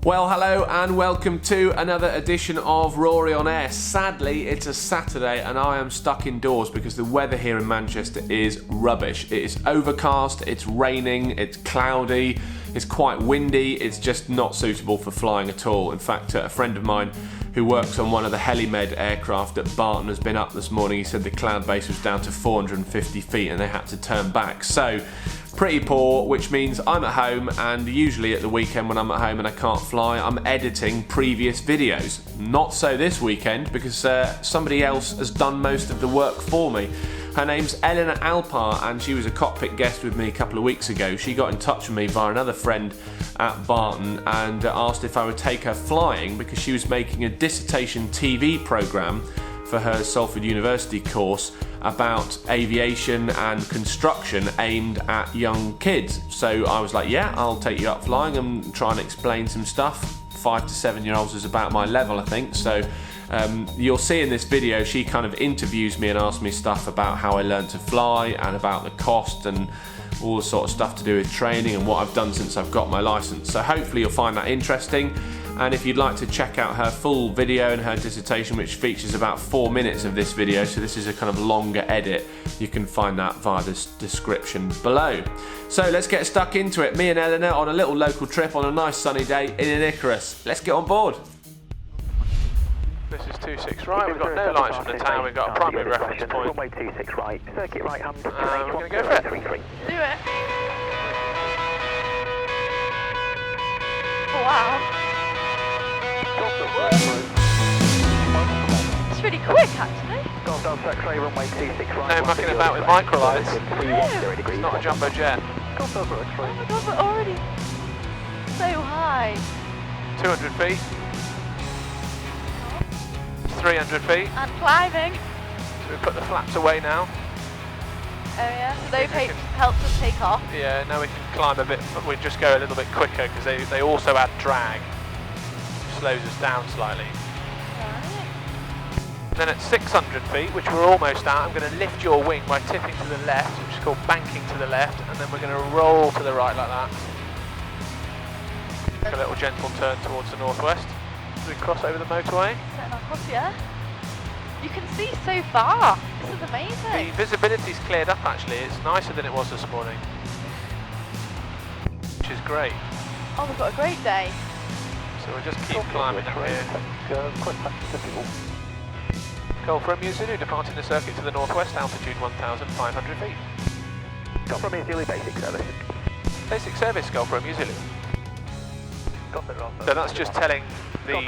Well, hello and welcome to another edition of Rory On Air. Sadly, it's a Saturday and I am stuck indoors because the weather here in Manchester is rubbish. It is overcast, it's raining, it's cloudy, it's quite windy, it's just not suitable for flying at all. In fact, a friend of mine who works on one of the Helimed aircraft at Barton has been up this morning. He said the cloud base was down to 450 feet and they had to turn back. So, pretty poor, which means I'm at home, and usually at the weekend when I'm at home and I can't fly, I'm editing previous videos. Not so this weekend because somebody else has done most of the work for me. Her name's Eleanor Alpar and she was a cockpit guest with me a couple of weeks ago. She got in touch with me via another friend at Barton and asked if I would take her flying because she was making a dissertation TV programme for her Salford University course about aviation and construction aimed at young kids. So I was like, yeah, I'll take you up flying and try and explain some stuff. 5 to 7 year olds is about my level, I think. So you'll see in this video, she kind of interviews me and asks me stuff about how I learned to fly and about the cost and all the sort of stuff to do with training and what I've done since I've got my licence. So hopefully you'll find that interesting. And if you'd like to check out her full video and her dissertation, which features about 4 minutes of this video, so this is a kind of longer edit, you can find that via the description below. So let's get stuck into it. Me and Eleanor on a little local trip on a nice sunny day in an Icarus. Let's get on board. This is 26 right, we've got no lights from the tower, we've got a primary reference point. Runway 26 right, circuit right hand. We're going to go for it. Do it. Oh, wow. It's really quick, actually. No mucking about with microlights. It's not a jumbo jet. Oh my god, we're already so high. 200 feet. 300 feet. And climbing. So we put the flaps away now. Oh yeah, so those helped us take off. Yeah, now we can climb a bit, but we just go a little bit quicker because they also add drag. Slows us down slightly. Right. Then at 600 feet, which we're almost at, I'm going to lift your wing by tipping to the left, which is called banking to the left, and then we're going to roll to the right like that. Take a little gentle turn towards the northwest. We cross over the motorway. Setting our course, yeah. You can see so far. This is amazing. The visibility's cleared up actually. It's nicer than it was this morning, which is great. Oh, we've got a great day. So we'll just keep climbing up here. Golf Romeo Zulu, departing the circuit to the northwest, altitude 1,500 feet. Golf Romeo Zulu, basic service. Basic service, Golf Romeo Zulu. So that's just telling the...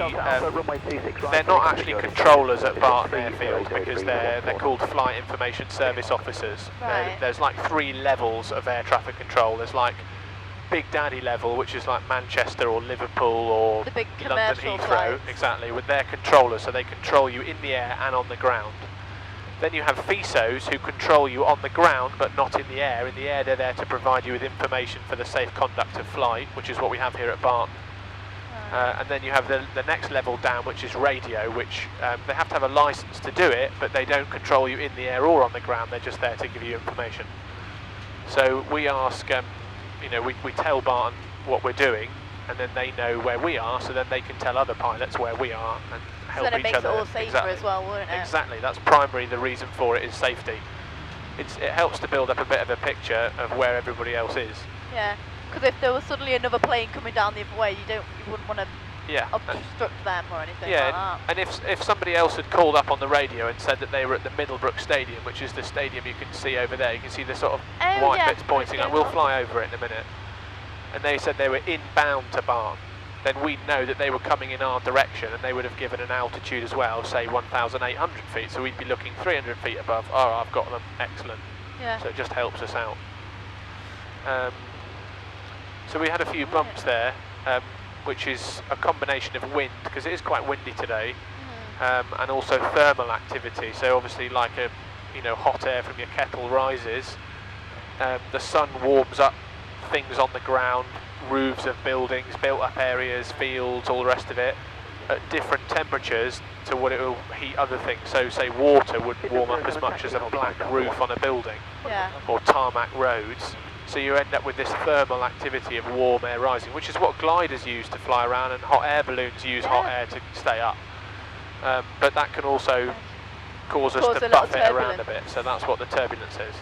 they're not actually controllers at Barton Airfield because they're called Flight Information Service Officers. Right. There's like 3 levels of air traffic control. There's like Big Daddy level, which is like Manchester or Liverpool or the big London commercial Heathrow, flights. Exactly, with their controllers, so they control you in the air and on the ground. Then you have FISOs who control you on the ground but not in the air. In the air they're there to provide you with information for the safe conduct of flight, which is what we have here at Barton. And then you have the next level down, which is radio, which they have to have a license to do it, but they don't control you in the air or on the ground, they're just there to give you information. So we ask, we tell Barton what we're doing, and then they know where we are, so then they can tell other pilots where we are and help each other. So then it makes it all safer as well, won't it? Exactly, that's primarily the reason for it is safety. It helps to build up a bit of a picture of where everybody else is. Yeah. Because if there was suddenly another plane coming down the other way, you wouldn't want to obstruct them or anything like that. And if somebody else had called up on the radio and said that they were at the Middlebrook Stadium, which is the stadium you can see over there, you can see the sort of white bits pointing up. We'll fly over it in a minute. And they said they were inbound to Barton, then we'd know that they were coming in our direction, and they would have given an altitude as well, say 1,800 feet. So we'd be looking 300 feet above. Oh, I've got them. Excellent. Yeah. So it just helps us out. So we had a few bumps there, which is a combination of wind, because it is quite windy today, and also thermal activity. So obviously, like hot air from your kettle rises, the sun warms up things on the ground, roofs of buildings, built-up areas, fields, all the rest of it, at different temperatures to what it will heat other things. So say water would warm up as much as a black roof on a building, or tarmac roads. So you end up with this thermal activity of warm air rising, which is what gliders use to fly around, and hot air balloons use hot air to stay up. But that can also cause us to buff it around a bit, so that's what the turbulence is.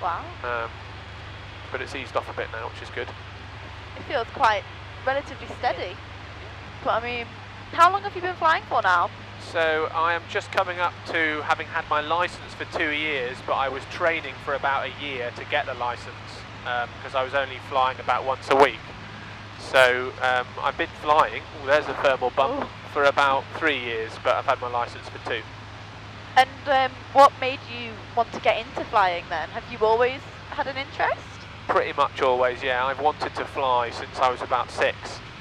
Wow. But it's eased off a bit now, which is good. It feels quite relatively steady. But I mean, how long have you been flying for now? So I am just coming up to having had my license for 2 years, but I was training for about a year to get the license because I was only flying about once a week. So I've been flying, there's a thermal bump, for about 3 years, but I've had my license for 2. And what made you want to get into flying then? Have you always had an interest? Pretty much always, yeah. I've wanted to fly since I was about 6.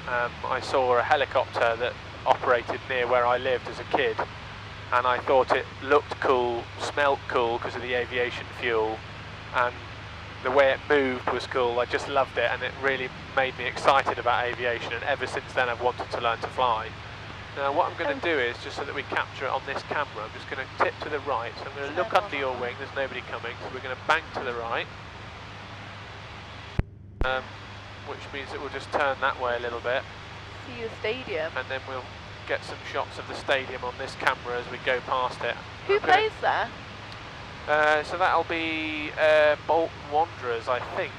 I saw a helicopter that operated near where I lived as a kid, and I thought it looked cool, smelt cool because of the aviation fuel, and the way it moved was cool. I just loved it, and it really made me excited about aviation, and ever since then I've wanted to learn to fly. Now what I'm going to do is, just so that we capture it on this camera, I'm just going to tip to the right, so I'm going to look under your wing, there's nobody coming, so we're going to bank to the right, which means that we'll just turn that way a little bit. See the stadium. And then we'll get some shots of the stadium on this camera as we go past it. Who plays there? So that'll be Bolton Wanderers, I think.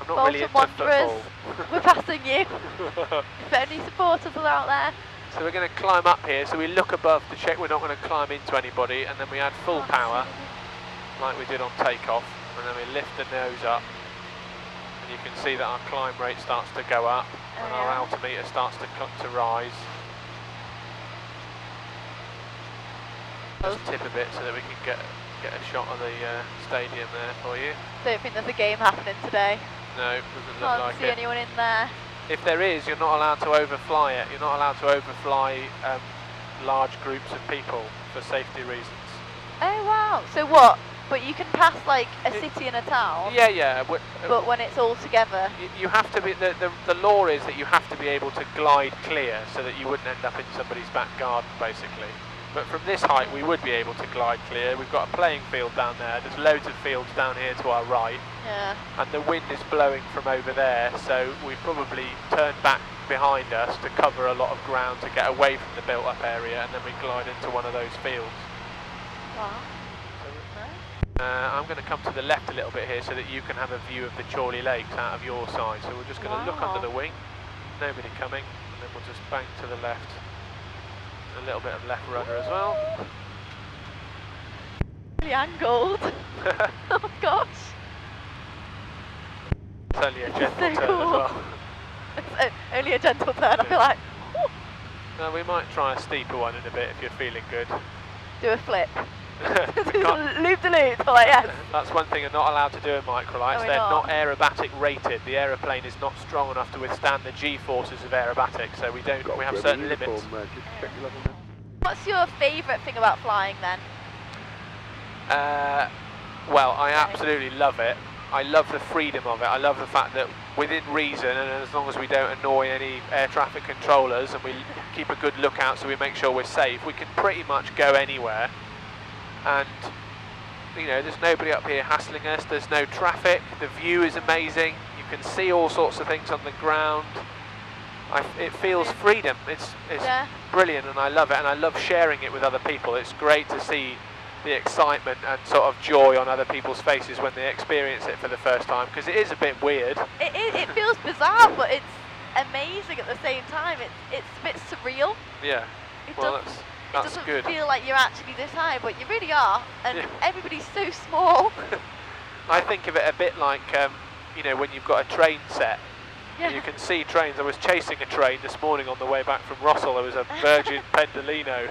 I'm not Bolton really into Wanderers, football. we're passing you. If any supporters are out there. So we're going to climb up here, so we look above to check we're not going to climb into anybody, and then we add full power, like we did on takeoff, and then we lift the nose up. You can see that our climb rate starts to go up, and our altimeter starts to rise. Just tip a bit so that we can get a shot of the stadium there for you. Don't think there's a game happening today. No, doesn't look like it. Can't see anyone in there. If there is, you're not allowed to overfly it. You're not allowed to overfly large groups of people for safety reasons. Oh wow! So what? But you can pass like a city and a town. Yeah, yeah. But when it's all together, you have to be. The law is that you have to be able to glide clear, so that you wouldn't end up in somebody's back garden, basically. But from this height, we would be able to glide clear. We've got a playing field down there. There's loads of fields down here to our right. Yeah. And the wind is blowing from over there, so we probably turn back behind us to cover a lot of ground to get away from the built-up area, and then we glide into one of those fields. Wow. I'm going to come to the left a little bit here so that you can have a view of the Chorley Lakes out of your side. So we're just going to look under the wing, nobody coming, and then we'll just bank to the left. A little bit of left rudder as well. Really angled. Oh gosh. It's only a gentle turn cool. as well. It's only a gentle turn, I feel like. No, we might try a steeper one in a bit if you're feeling good. Do a flip. Loop de loop, like yes. That's one thing you're not allowed to do in microlights. They're not aerobatic rated. The aeroplane is not strong enough to withstand the G-forces of aerobatics, so we have certain limits. What's your favourite thing about flying then? Well, I absolutely love it. I love the freedom of it. I love the fact that within reason, and as long as we don't annoy any air traffic controllers and we keep a good lookout so we make sure we're safe, we can pretty much go anywhere. And you know, there's nobody up here hassling us, there's no traffic, the view is amazing, you can see all sorts of things on the ground. It feels freedom, it's brilliant, and I love it, and I love sharing it with other people. It's great to see the excitement and sort of joy on other people's faces when they experience it for the first time, because it is a bit weird. It feels bizarre, but it's amazing at the same time. It's a bit surreal. Yeah, It doesn't good. feel like you're actually this high, but you really are, and everybody's so small. I think of it a bit like, you know, when you've got a train set, you can see trains. I was chasing a train this morning on the way back from Rossall. There was a Virgin Pendolino,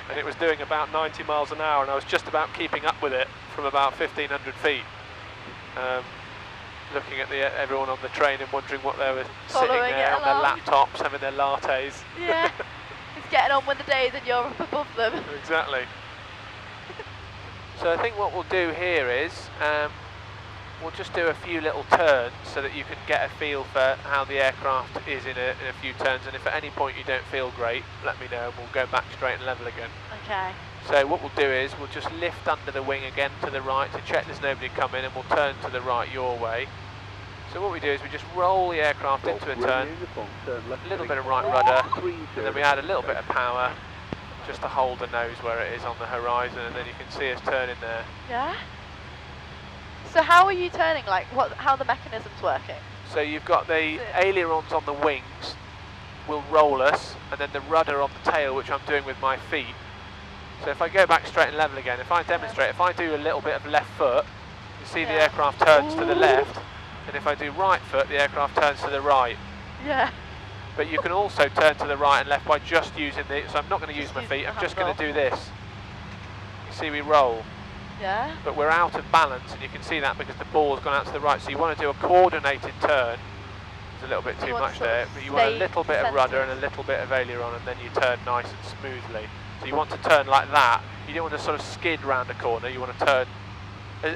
and it was doing about 90 miles an hour, and I was just about keeping up with it from about 1,500 feet. Looking at everyone on the train and wondering what they were sitting there on their laptops, having their lattes. Yeah. It's getting on with the days and you're up above them. Exactly. So I think what we'll do here is we'll just do a few little turns so that you can get a feel for how the aircraft is in a few turns, and if at any point you don't feel great, let me know and we'll go back straight and level again. Okay. So what we'll do is we'll just lift under the wing again to the right to check there's nobody coming, and we'll turn to the right your way. So what we do is we just roll the aircraft into a turn, a little bit of right rudder, and then we add a little bit of power just to hold the nose where it is on the horizon, and then you can see us turning there. Yeah. So how are you turning? Like, how the mechanism's working? So you've got the ailerons on the wings will roll us, and then the rudder on the tail, which I'm doing with my feet. So if I go back straight and level again, if I demonstrate, if I do a little bit of left foot, you see the aircraft turns to the left, and if I do right foot, the aircraft turns to the right. Yeah. But you can also turn to the right and left by just using the, so I'm not going to use my feet, I'm just going to do this. You see we roll. Yeah. But we're out of balance, and you can see that because the ball's gone out to the right. So you want to do a coordinated turn. There's a little bit too much there, but you want a little bit of rudder and a little bit of aileron, and then you turn nice and smoothly. So you want to turn like that. You don't want to sort of skid round a corner. You want to turn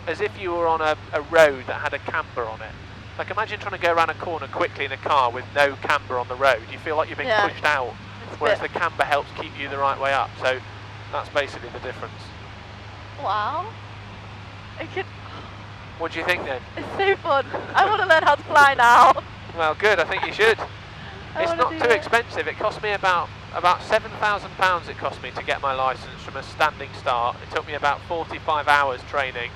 as if you were on a road that had a camber on it. Like imagine trying to go around a corner quickly in a car with no camber on the road. You feel like you're being pushed out, whereas the camber helps keep you the right way up. So that's basically the difference. Wow. What do you think then? It's so fun. I want to learn how to fly now. Well, good. I think you should. It's not too expensive. It cost me about £7,000. It cost me to get my licence from a standing start. It took me about 45 hours training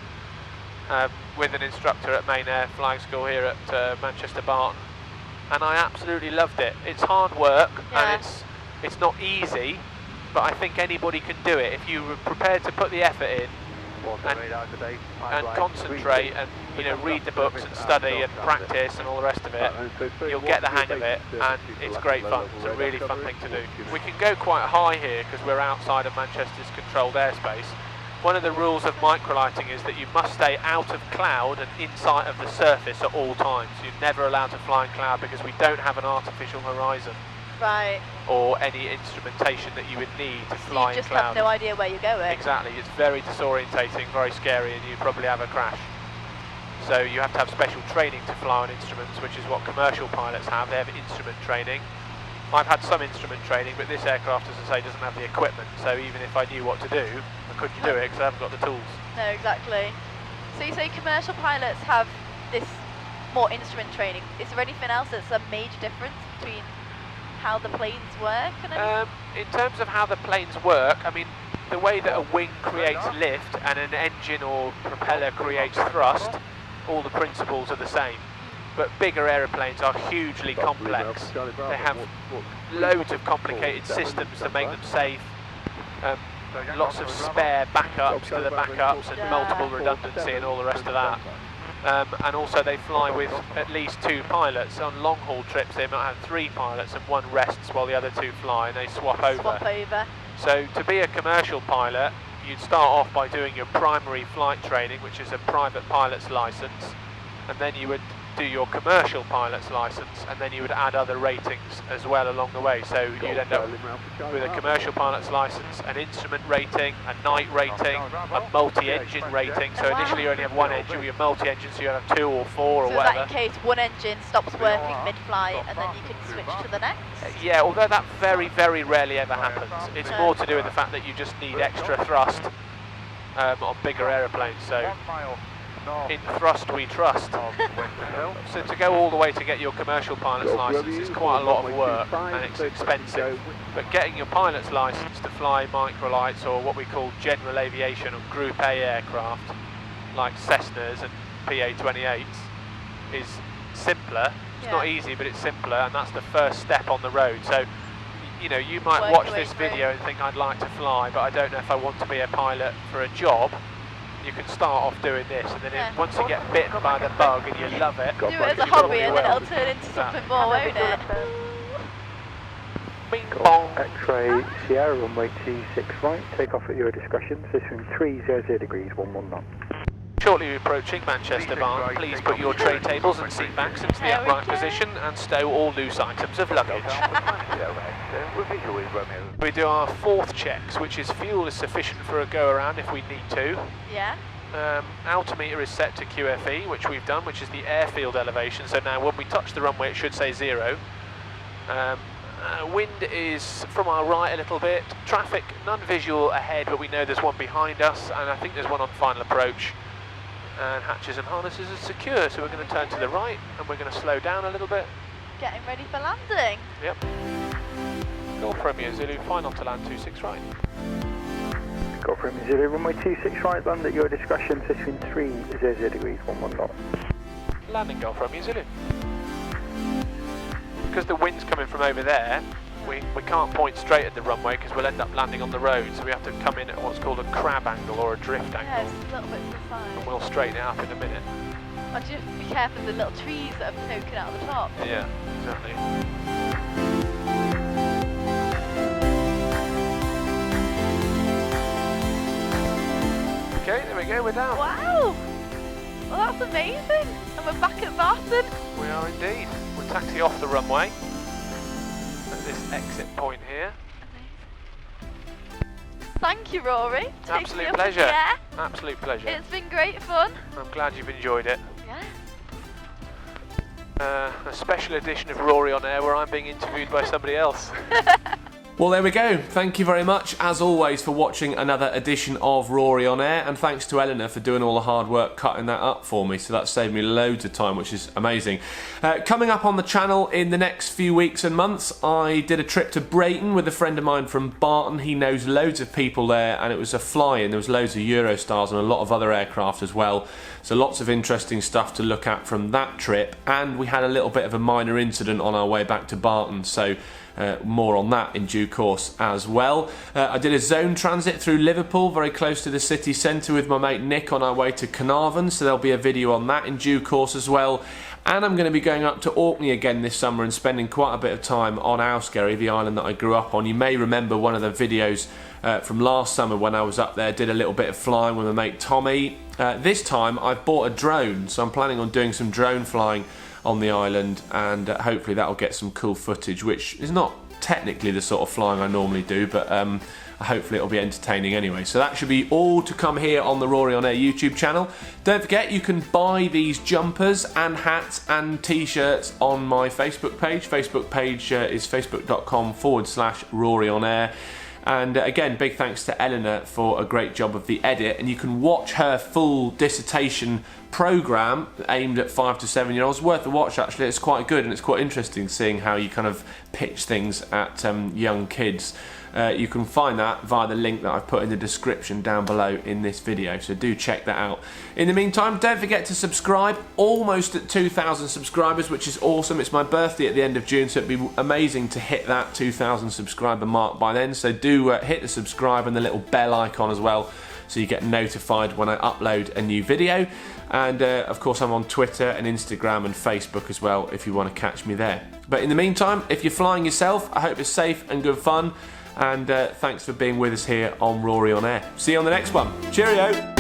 with an instructor at Main Air Flying School here at Manchester Barton, and I absolutely loved it. It's hard work and it's not easy, but I think anybody can do it if you're prepared to put the effort in and concentrate and read the books and study and practice and all the rest of it. You'll get the hang of it, and it's great fun. It's a really fun thing to do. We can go quite high here because we're outside of Manchester's controlled airspace. One of the rules of microlighting is that you must stay out of cloud and in sight of the surface at all times. You're never allowed to fly in cloud because we don't have an artificial horizon. Right. Or any instrumentation that you would need to fly in cloud. You just have no idea where you're going. Exactly, it's very disorientating, very scary, and you'd probably have a crash. So you have to have special training to fly on instruments, which is what commercial pilots have. They have instrument training. I've had some instrument training, but this aircraft, as I say, doesn't have the equipment, so even if I knew what to do, I couldn't do it because I haven't got the tools. No, exactly. So you say commercial pilots have this more instrument training. Is there anything else that's a major difference between how the planes work? In terms of how the planes work, I mean, the way that a wing creates lift and an engine or propeller creates thrust, all the principles are the same. But bigger aeroplanes are hugely complex. They have loads of complicated systems to make them safe, lots of spare backups to the backups and multiple redundancy and all the rest of that. And also they fly with at least 2 pilots. On long haul trips they might have 3 pilots and one rests while the other 2 fly, and they swap over. So to be a commercial pilot, you'd start off by doing your primary flight training, which is a private pilot's license, and then you would do your commercial pilot's license, and then you would add other ratings as well along the way. So you'd end up with a commercial pilot's license, an instrument rating, a night rating, a multi-engine rating. So initially you only have one engine, with your multi-engine, so you have 2 or 4 or whatever. So that in case one engine stops working mid-flight, and then you can switch to the next? Yeah, although that very, very rarely ever happens. It's more to do with the fact that you just need extra thrust on bigger aeroplanes. So in thrust we trust. So to go all the way to get your commercial pilot's license is quite a lot of work, and it's expensive. But getting your pilot's license to fly microlights, or what we call general aviation or Group A aircraft, like Cessnas and PA-28s, is simpler. It's not easy, but it's simpler, and that's the first step on the road. So you might watch this video and think I'd like to fly, but I don't know if I want to be a pilot for a job. You can start off doing this, and then once you get bitten by the bug and you love it, do it as a hobby, and then it'll turn into something more, won't it? Bing bong. X-ray Sierra runway 26 right, take off at your discretion, position 300 degrees, 11 knot. Shortly approaching Manchester Barn, please put your tray tables and seat backs into the upright position and stow all loose items of luggage. We do our 4th checks, which is fuel is sufficient for a go around if we need to. Yeah. Altimeter is set to QFE, which we've done, which is the airfield elevation. So now when we touch the runway it should say 0. Wind is from our right a little bit. Traffic, none visual ahead, but we know there's one behind us, and I think there's one on final approach. And hatches and harnesses are secure, so we're going to turn to the right and we're going to slow down a little bit. Getting ready for landing. Yep. Golf Romeo Zulu, final to land 26 right. Golf Romeo Zulu, runway 26 right, land at your discretion, between 300 degrees, 11 knots. Landing Golf Romeo Zulu. Because the wind's coming from over there, we can't point straight at the runway because we'll end up landing on the road, so we have to come in at what's called a crab angle or a drift angle. Yeah, just a little bit to the side. And we'll straighten it up in a minute. I just have to be careful of the little trees that are poking out of the top. Yeah, exactly. Okay, there we go, we're down. Wow! Well, that's amazing. And we're back at Barton. We are indeed. We'll taxi off the runway at this exit point here. Thank you, Rory. Absolute pleasure. Absolute pleasure. It's been great fun. I'm glad you've enjoyed it. Yeah. A special edition of Rory On Air where I'm being interviewed by somebody else. Well, there we go. Thank you very much, as always, for watching another edition of Rory On Air, and thanks to Eleanor for doing all the hard work cutting that up for me, so that saved me loads of time, which is amazing. Coming up on the channel in the next few weeks and months, I did a trip to Brayton with a friend of mine from Barton. He knows loads of people there, and it was a fly-in. There was loads of Eurostars and a lot of other aircraft as well, so lots of interesting stuff to look at from that trip, and we had a little bit of a minor incident on our way back to Barton, so more on that in due course as well. I did a zone transit through Liverpool, very close to the city centre, with my mate Nick on our way to Carnarvon, so there'll be a video on that in due course as well. And I'm going to be going up to Orkney again this summer and spending quite a bit of time on Owskerry, the island that I grew up on. You may remember one of the videos from last summer when I was up there, did a little bit of flying with my mate Tommy. This time I've bought a drone, so I'm planning on doing some drone flying on the island, and hopefully that'll get some cool footage, which is not technically the sort of flying I normally do, but hopefully it'll be entertaining anyway. So that should be all to come here on the Rory On Air YouTube channel. Don't forget, you can buy these jumpers and hats and t-shirts on my Facebook page. Facebook page is facebook.com/Rory On Air. And again, big thanks to Eleanor for a great job of the edit, and you can watch her full dissertation programme aimed at 5 to 7 year olds. Worth a watch actually, it's quite good and it's quite interesting seeing how you kind of pitch things at young kids. You can find that via the link that I've put in the description down below in this video, so do check that out. In the meantime, don't forget to subscribe. Almost at 2,000 subscribers, which is awesome. It's my birthday at the end of June, so it'd be amazing to hit that 2,000 subscriber mark by then, so do hit the subscribe and the little bell icon as well, so you get notified when I upload a new video. And of course I'm on Twitter and Instagram and Facebook as well if you want to catch me there. But in the meantime, if you're flying yourself, I hope it's safe and good fun. And thanks for being with us here on Rory On Air. See you on the next one. Cheerio!